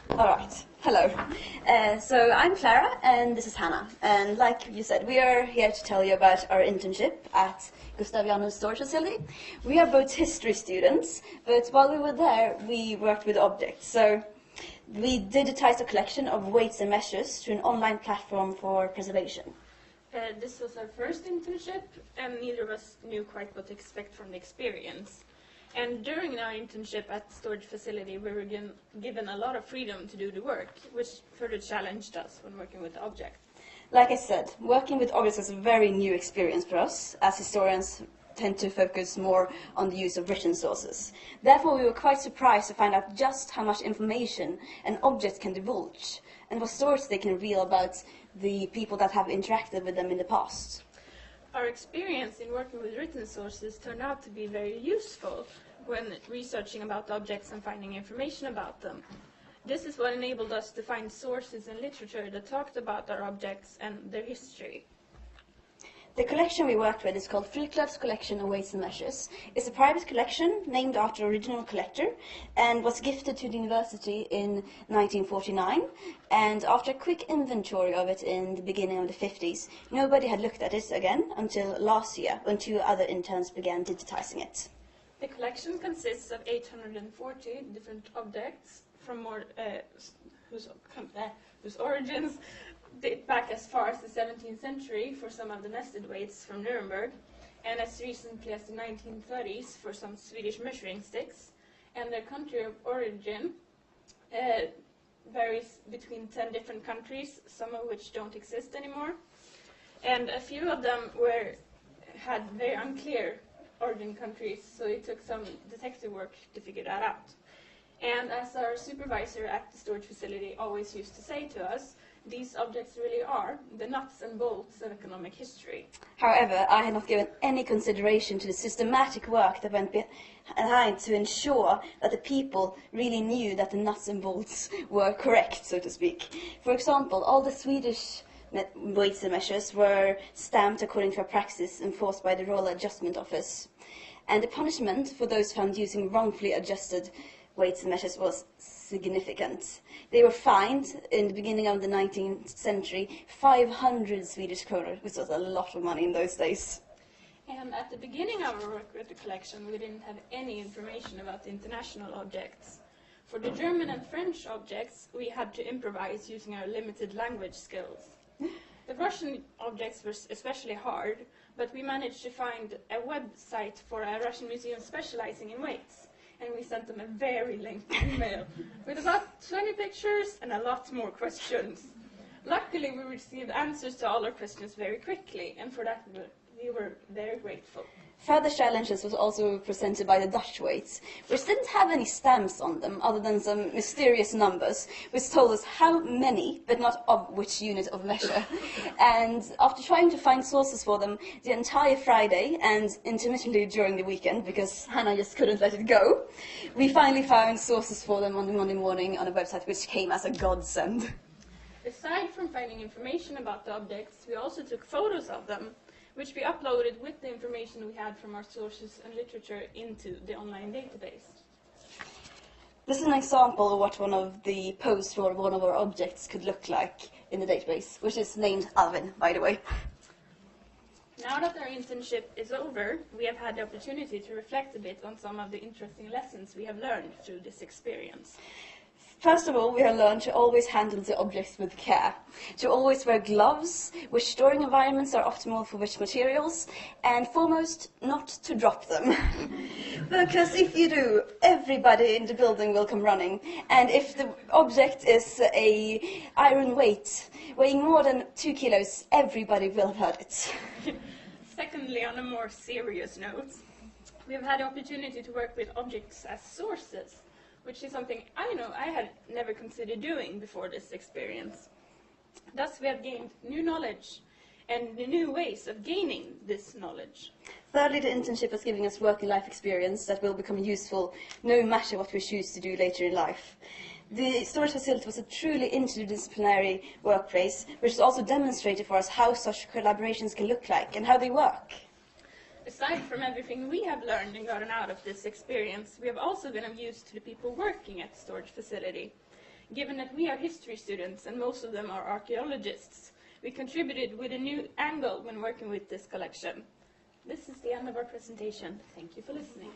All right. Hello. So I'm Klara, and this is Hanna. And like you said, we are here to tell you about our internship at Gustavianum storage facility. We are both history students, but while we were there, we worked with objects. So we digitized a collection of weights and measures to an online platform for preservation. This was our first internship, and neither of us knew quite what to expect from the experience. And during our internship at the storage facility, we were given a lot of freedom to do the work, which further challenged us when working with objects. Like I said, working with objects was a very new experience for us, as historians tend to focus more on the use of written sources. Therefore, we were quite surprised to find out just how much information an object can divulge, and what stories they can reveal about the people that have interacted with them in the past. Our experience in working with written sources turned out to be very useful when researching about objects and finding information about them. This is what enabled us to find sources in literature that talked about our objects and their history. The collection we worked with is called Fryklöv's Collection of Weights and Measures. It's a private collection named after the original collector and was gifted to the university in 1949. And after a quick inventory of it in the beginning of the 50s, nobody had looked at it again until last year when 2 other interns began digitizing it. The collection consists of 840 different objects from whose origins date back as far as the 17th century for some of the nested weights from Nuremberg, and as recently as the 1930s for some Swedish measuring sticks, and their country of origin varies between 10 different countries, some of which don't exist anymore, and a few of them had very unclear origin countries, so it took some detective work to figure that out. And as our supervisor at the storage facility always used to say to us, these objects really are the nuts and bolts of economic history. However, I had not given any consideration to the systematic work that went behind to ensure that the people really knew that the nuts and bolts were correct, so to speak. For example, all the Swedish weights and measures were stamped according to a practice enforced by the Royal Adjustment Office. And the punishment for those found using wrongfully adjusted weights and measures was significant. They were fined in the beginning of the 19th century 500 Swedish kronor, which was a lot of money in those days. And at the beginning of our work with the collection, we didn't have any information about the international objects. For the German and French objects, we had to improvise using our limited language skills. The Russian objects were especially hard, but we managed to find a website for a Russian museum specializing in weights. And we sent them a very lengthy email with about 20 pictures and a lot more questions. Luckily, we received answers to all our questions very quickly, and for that we were very grateful. Further challenges was also presented by the Dutch weights, which didn't have any stamps on them other than some mysterious numbers, which told us how many, but not of which unit of measure. And after trying to find sources for them the entire Friday and intermittently during the weekend, because Hanna just couldn't let it go, we finally found sources for them on the Monday morning on a website which came as a godsend. Aside from finding information about the objects, we also took photos of them, which we uploaded with the information we had from our sources and literature into the online database. This is an example of what one of the posts for one of our objects could look like in the database, which is named Alvin, by the way. Now that our internship is over, we have had the opportunity to reflect a bit on some of the interesting lessons we have learned through this experience. First of all, we have learned to always handle the objects with care, to always wear gloves, which storing environments are optimal for which materials, and foremost, not to drop them. Because if you do, everybody in the building will come running, and if the object is an iron weight weighing more than 2 kilos, everybody will have heard it. Secondly, on a more serious note, we have had the opportunity to work with objects as sources, which is something I had never considered doing before this experience. Thus, we have gained new knowledge and new ways of gaining this knowledge. Thirdly, the internship is giving us work and life experience that will become useful no matter what we choose to do later in life. The storage facility was a truly interdisciplinary workplace, which has also demonstrated for us how such collaborations can look like and how they work. Aside from everything we have learned and gotten out of this experience, we have also been of use to the people working at the storage facility, Given that we are history students and most of them are archaeologists, we contributed with a new angle when working with this collection. This is the end of our presentation. Thank you for listening.